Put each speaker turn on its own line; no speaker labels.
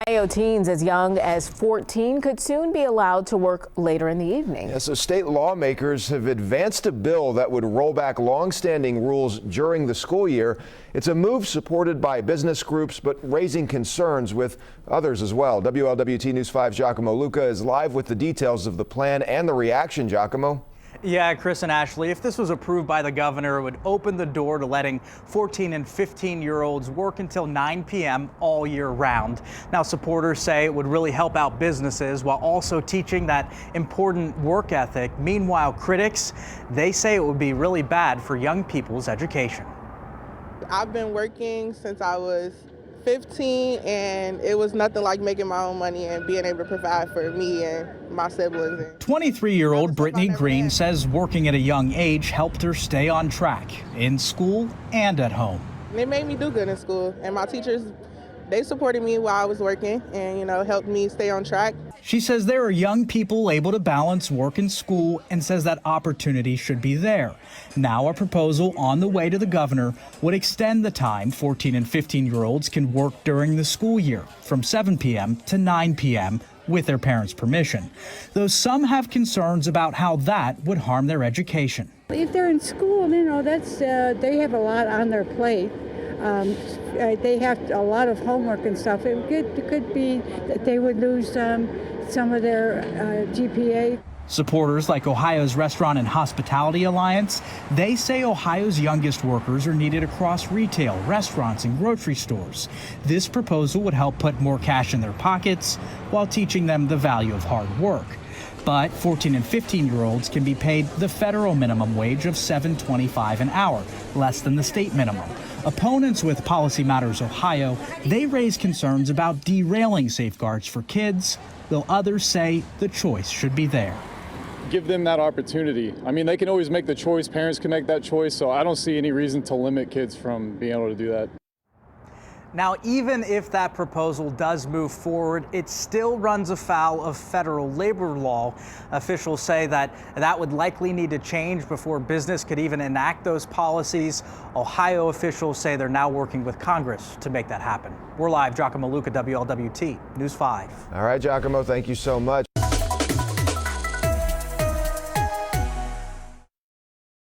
Ohio teens as young as 14 could soon be allowed to work later in the evening.
Yeah, so state lawmakers have advanced a bill that would roll back long-standing rules during the school year. It's a move supported by business groups, but raising concerns with others as well. WLWT News 5's Giacomo Luca is live with the details of the plan and the reaction. Giacomo.
Yeah, Chris and Ashley, if this was approved by the governor, it would open the door to letting 14 and 15-year-olds work until 9 p.m. all year round. Now, supporters say it would really help out businesses while also teaching that important work ethic. Meanwhile, critics, they say it would be really bad for young people's education.
I've been working since I was 15, and it was nothing like making my own money and being able to provide for me and my siblings.
23-year-old Brittany Green says working at a young age helped her stay on track in school and at home.
It made me do good in school, and my teachers, they supported me while I was working and, helped me stay on track.
She says there are young people able to balance work and school and says that opportunity should be there. Now a proposal on the way to the governor would extend the time 14 and 15-year-olds can work during the school year from 7 p.m. to 9 p.m. with their parents' permission, though some have concerns about how that would harm their education.
If they're in school, they have a lot on their plate. They have a lot of homework and stuff. It could be that they would lose some of their GPA.
Supporters like Ohio's Restaurant and Hospitality Alliance, they say Ohio's youngest workers are needed across retail, restaurants, and grocery stores. This proposal would help put more cash in their pockets while teaching them the value of hard work. But 14 and 15-year-olds can be paid the federal minimum wage of $7.25 an hour, less than the state minimum. Opponents with Policy Matters Ohio, they raise concerns about derailing safeguards for kids, though others say the choice should be there.
Give them that opportunity. I mean, they can always make the choice. Parents can make that choice, so I don't see any reason to limit kids from being able to do that.
Now, even if that proposal does move forward, it still runs afoul of federal labor law. Officials say that would likely need to change before business could even enact those policies. Ohio officials say they're now working with Congress to make that happen. We're live, Giacomo Luca, WLWT News 5.
All right, Giacomo, thank you so much.